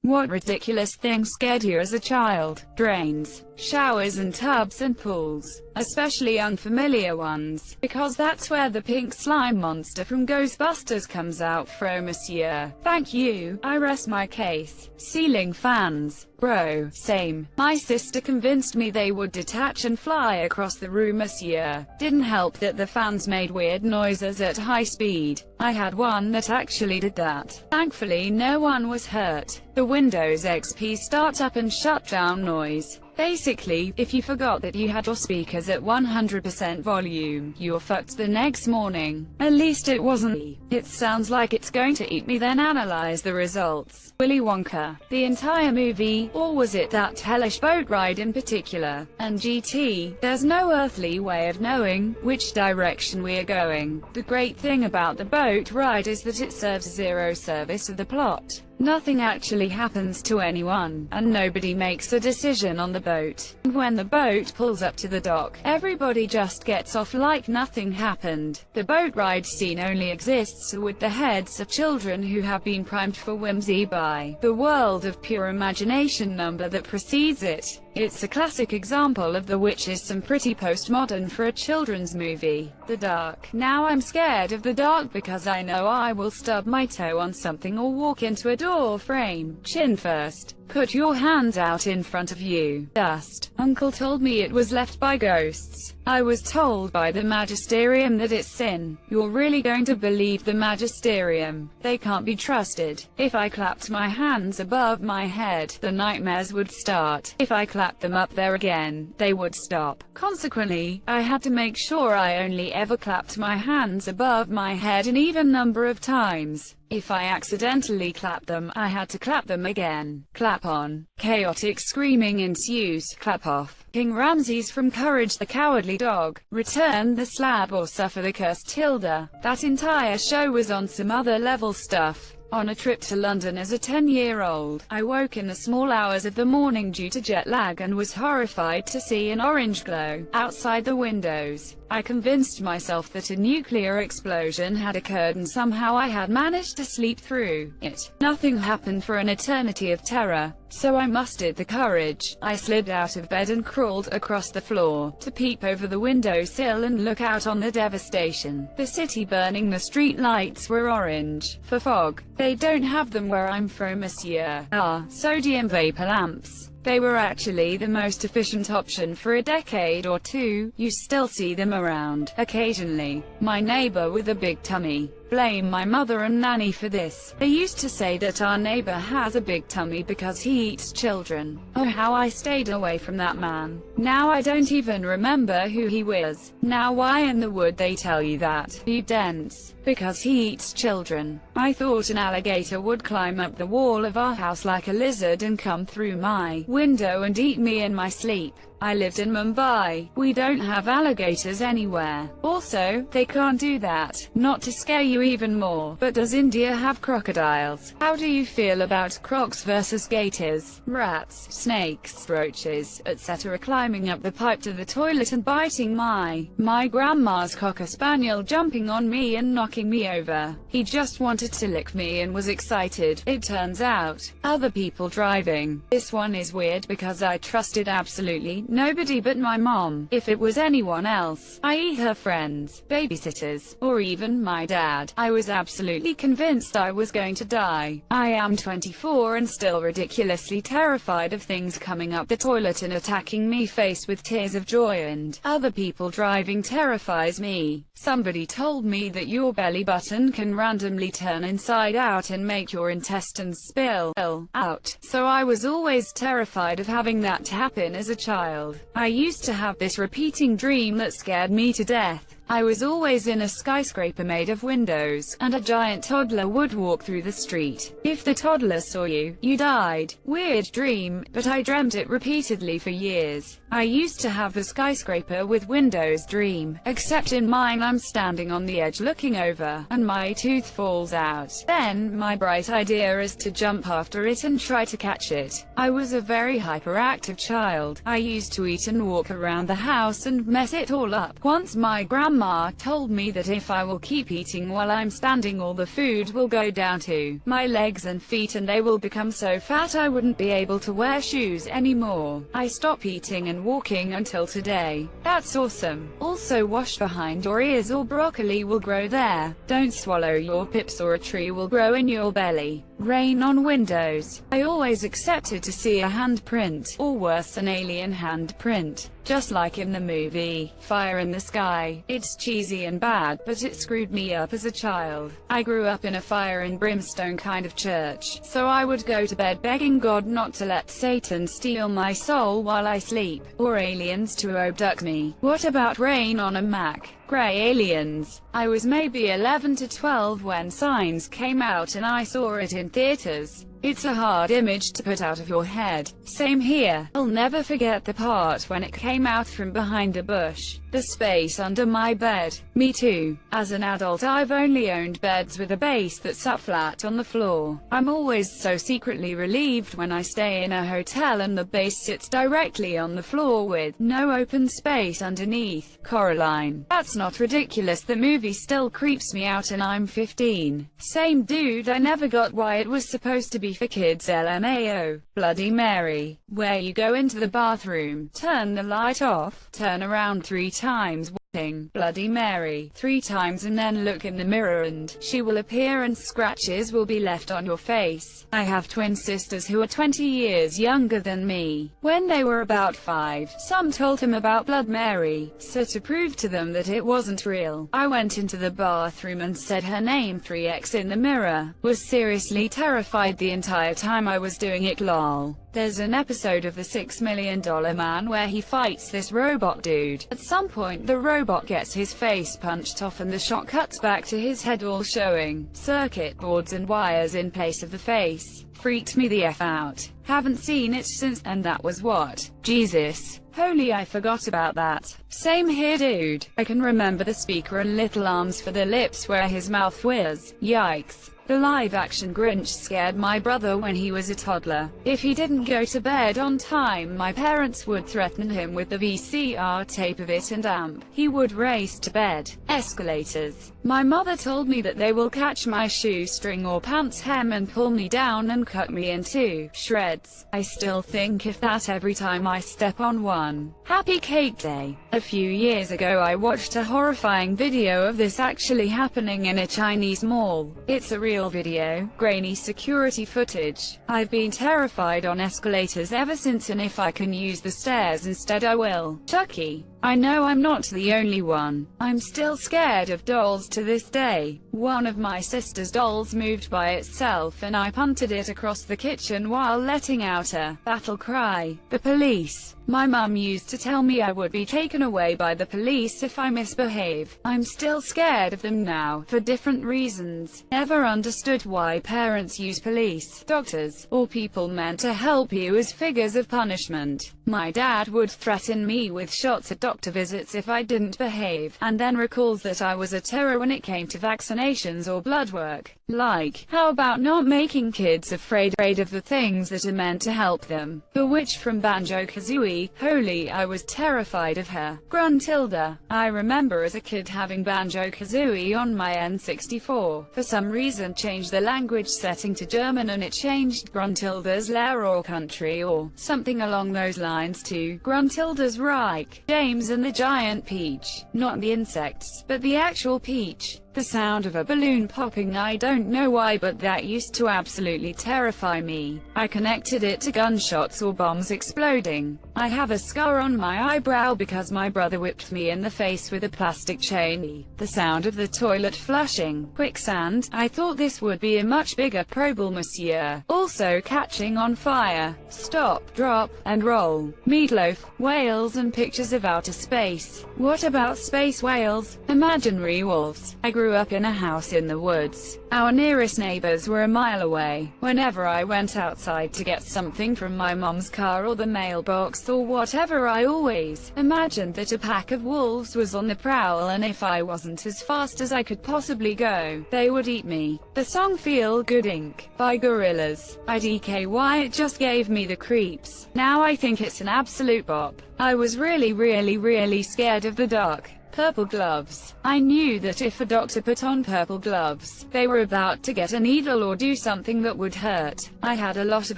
What ridiculous thing scared you as a child? Drains, showers and tubs and pools, especially unfamiliar ones, because that's where the pink slime monster from Ghostbusters comes out from, monsieur. Thank you, I rest my case. Ceiling fans. Bro, same. My sister convinced me they would detach and fly across the room, monsieur. Didn't help that the fans made weird noises at high speed. I had one that actually did that. Thankfully no one was hurt. The Windows XP startup and shutdown noise. Basically, if you forgot that you had your speakers at 100% volume, you're fucked the next morning. At least it wasn't me. It sounds like it's going to eat me, then analyze the results. Willy Wonka. The entire movie, or was it that hellish boat ride in particular? And GT, there's no earthly way of knowing which direction we are going. The great thing about the boat ride is that it serves zero service to the plot. Nothing actually happens to anyone, and nobody makes a decision on the boat. And when the boat pulls up to the dock, everybody just gets off like nothing happened. The boat ride scene only exists with the heads of children who have been primed for whimsy by the world of pure imagination number that precedes it. It's a classic example of the which is some pretty postmodern for a children's movie. The dark. Now I'm scared of the dark because I know I will stub my toe on something or walk into a door frame. Chin first. Put your hands out in front of you. Dust. Uncle told me it was left by ghosts. I was told by the magisterium that it's sin. You're really going to believe the magisterium? They can't be trusted. If I clapped my hands above my head, the nightmares would start. If I clapped them up there again, they would stop. Consequently, I had to make sure I only ever clapped my hands above my head an even number of times. If I accidentally clapped them, I had to clap them again. Clap on. Chaotic screaming ensues. Clap off. King Ramses from Courage the Cowardly Dog. Return the slab or suffer the curse. Tilda. That entire show was on some other level stuff. On a trip to London as a 10-year-old, I woke in the small hours of the morning due to jet lag and was horrified to see an orange glow outside the windows. I convinced myself that a nuclear explosion had occurred and somehow I had managed to sleep through it. Nothing happened for an eternity of terror, so I mustered the courage. I slid out of bed and crawled across the floor to peep over the windowsill and look out on the devastation. The city burning, the street lights were orange for fog. They don't have them where I'm from, monsieur. Sodium vapor lamps. They were actually the most efficient option for a decade or two. You still see them around, occasionally. My neighbor with a big tummy. Blame my mother and nanny for this. They used to say that our neighbor has a big tummy because he eats children. Oh, how I stayed away from that man. Now I don't even remember who he was. Now why in the would they tell you that? You dense. Because he eats children. I thought an alligator would climb up the wall of our house like a lizard and come through my window and eat me in my sleep. I lived in Mumbai. We don't have alligators anywhere. Also, they can't do that. Not to scare you even more, but does India have crocodiles? How do you feel about crocs versus gators? Rats, snakes, roaches, etc. climbing up the pipe to the toilet and biting my grandma's cocker spaniel, jumping on me and knocking me over. He just wanted to lick me and was excited. It turns out, other people driving. This one is weird because I trusted absolutely nobody but my mom. If it was anyone else, i.e. her friends, babysitters, or even my dad, I was absolutely convinced I was going to die. I am 24 and still ridiculously terrified of things coming up the toilet and attacking me, faced with tears of joy, and other people driving terrifies me. Somebody told me that your belly button can randomly turn inside out and make your intestines spill out, so I was always terrified of having that happen as a child. I used to have this repeating dream that scared me to death. I was always in a skyscraper made of windows, and a giant toddler would walk through the street. If the toddler saw you, you died. Weird dream, but I dreamt it repeatedly for years. I used to have the skyscraper with windows dream, except in mine I'm standing on the edge looking over, and my tooth falls out. Then, my bright idea is to jump after it and try to catch it. I was a very hyperactive child. I used to eat and walk around the house and mess it all up. Once my grandma Grandma told me that if I will keep eating while I'm standing, all the food will go down to my legs and feet and they will become so fat I wouldn't be able to wear shoes anymore. I stop eating and walking until today. That's awesome. Also, wash behind your ears or broccoli will grow there. Don't swallow your pips or a tree will grow in your belly. Rain on windows. I always accepted to see a handprint, or worse, an alien handprint. Just like in the movie, Fire in the Sky. It's cheesy and bad, but it screwed me up as a child. I grew up in a fire and brimstone kind of church, so I would go to bed begging God not to let Satan steal my soul while I sleep, or aliens to abduct me. What about Rain on a Mac? Grey aliens. I was maybe 11 to 12 when Signs came out and I saw it in theaters. It's a hard image to put out of your head. Same here. I'll never forget the part when it came out from behind a bush. The space under my bed. Me too. As an adult, I've only owned beds with a base that sat flat on the floor. I'm always so secretly relieved when I stay in a hotel and the base sits directly on the floor with no open space underneath. Coraline. That's not ridiculous. The movie still creeps me out and I'm 15. Same dude. I never got why it was supposed to be for kids. LMAO. Bloody Mary. Where you go into the bathroom, turn the light off, turn around 3 times, watching Bloody Mary 3 times and then look in the mirror and she will appear and scratches will be left on your face. I have twin sisters who are 20 years younger than me. When they were about 5, some told him about Blood Mary, so to prove to them that it wasn't real, I went into the bathroom and said her name 3x in the mirror. Was seriously terrified the entire time I was doing it. Lol. There's an episode of The $6 Million Man where he fights this robot dude. At some point the robot gets his face punched off and the shot cuts back to his head, all showing circuit boards and wires in place of the face. Freaked me the F out. Haven't seen it since, and that was what? Jesus. Holy, I forgot about that. Same here dude. I can remember the speaker and little arms for the lips where his mouth was. Yikes. The live-action Grinch scared my brother when he was a toddler. If he didn't go to bed on time, my parents would threaten him with the VCR tape of it and amp. He would race to bed. Escalators. My mother told me that they will catch my shoestring or pants hem and pull me down and cut me into shreds. I still think of that every time I step on one. Happy Cake Day. A few years ago I watched a horrifying video of this actually happening in a Chinese mall. It's a real video, grainy security footage. I've been terrified on escalators ever since, and if I can use the stairs instead I will. Chucky. I know I'm not the only one. I'm still scared of dolls to this day. One of my sister's dolls moved by itself and I punted it across the kitchen while letting out a battle cry. The police. My mum used to tell me I would be taken away by the police if I misbehave. I'm still scared of them now, for different reasons. Never understood why parents use police, doctors, or people meant to help you as figures of punishment. My dad would threaten me with shots at doctor visits if I didn't behave, and then recalls that I was a terror when it came to vaccinations or blood work. Like, how about not making kids afraid of the things that are meant to help them? The witch from Banjo-Kazooie. Holy, I was terrified of her. Gruntilda. I remember as a kid having Banjo-Kazooie on my N64. For some reason changed the language setting to German and it changed Gruntilda's lair or country or something along those lines to Gruntilda's Reich. James and the Giant Peach. Not the insects, but the actual peach. The sound of a balloon popping, I don't know why, but that used to absolutely terrify me. I connected it to gunshots or bombs exploding. I have a scar on my eyebrow because my brother whipped me in the face with a plastic chain. The sound of the toilet flushing. Quicksand. I thought this would be a much bigger problem, monsieur. Also catching on fire. Stop, drop, and roll. Meatloaf, whales and pictures of outer space. What about space whales? Imaginary wolves. I grew up in a house in the woods. Our nearest neighbors were a mile away. Whenever I went outside to get something from my mom's car or the mailbox or whatever, I always imagined that a pack of wolves was on the prowl, and if I wasn't as fast as I could possibly go, they would eat me. The song Feel Good Inc. by Gorillaz. IDKY, it just gave me the creeps. Now I think it's an absolute bop. I was really scared of the dark. Purple gloves. I knew that if a doctor put on purple gloves, they were about to get a needle or do something that would hurt. I had a lot of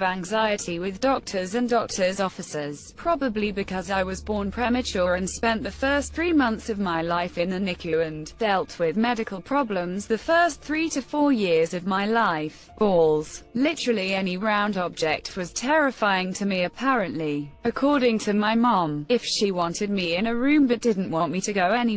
anxiety with doctors and doctors' officers, probably because I was born premature and spent the first 3 months of my life in the NICU and dealt with medical problems the first 3 to 4 years of my life. Balls. Literally any round object was terrifying to me apparently. According to my mom, if she wanted me in a room but didn't want me to go anywhere,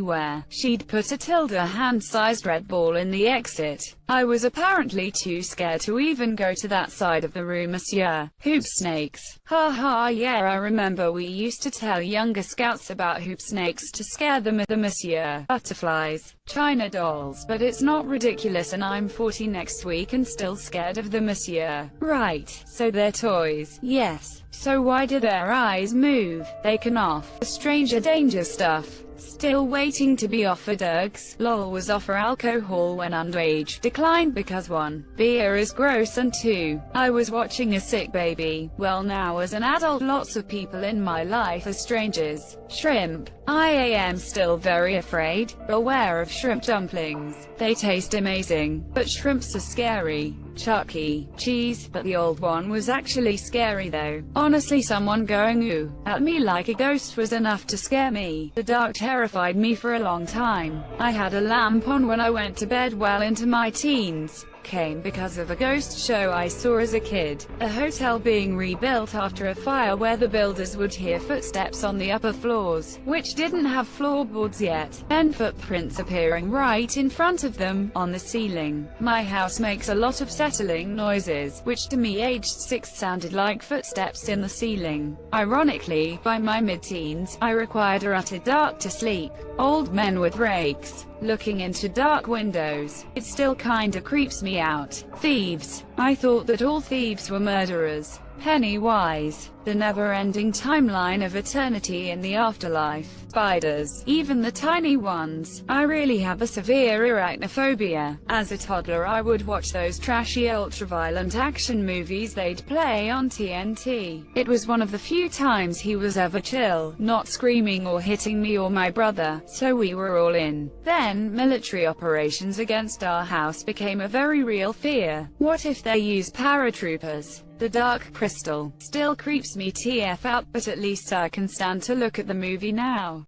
she'd put a hand-sized red ball in the exit. I was apparently too scared to even go to that side of the room. Monsieur. Hoop snakes. Ha, yeah, I remember we used to tell younger scouts about hoop snakes to scare them at the Monsieur. Butterflies. China dolls. But it's not ridiculous and I'm 40 next week and still scared of the Monsieur. Right, so they're toys. Yes. So why do their eyes move? They can off. Stranger danger stuff. Still waiting to be offered ergs. LOL was offer alcohol when underage. Declined because 1. Beer is gross and 2. I was watching a sick baby. Well, now as an adult lots of people in my life are strangers. Shrimp. I am still very afraid. Beware of shrimp dumplings. They taste amazing, but shrimps are scary. Chucky. Cheese, but the old one was actually scary though. Honestly, someone going ooh at me like a ghost was enough to scare me. The dark terrified me for a long time. I had a lamp on when I went to bed well into my teens. Came because of a ghost show I saw as a kid. A hotel being rebuilt after a fire where the builders would hear footsteps on the upper floors, which didn't have floorboards yet, and footprints appearing right in front of them, on the ceiling. My house makes a lot of settling noises, which to me aged 6 sounded like footsteps in the ceiling. Ironically, by my mid-teens, I required a utter dark to sleep. Old men with rakes, looking into dark windows. It still kinda creeps me out. Thieves. I thought that all thieves were murderers. Pennywise. The never-ending timeline of eternity in the afterlife. Spiders. Even the tiny ones. I really have a severe arachnophobia. As a toddler I would watch those trashy ultra-violent action movies they'd play on TNT. It was one of the few times he was ever chill, not screaming or hitting me or my brother, so we were all in. Then, military operations against our house became a very real fear. What if they use paratroopers? The Dark Crystal still creeps me TF out, but at least I can stand to look at the movie now.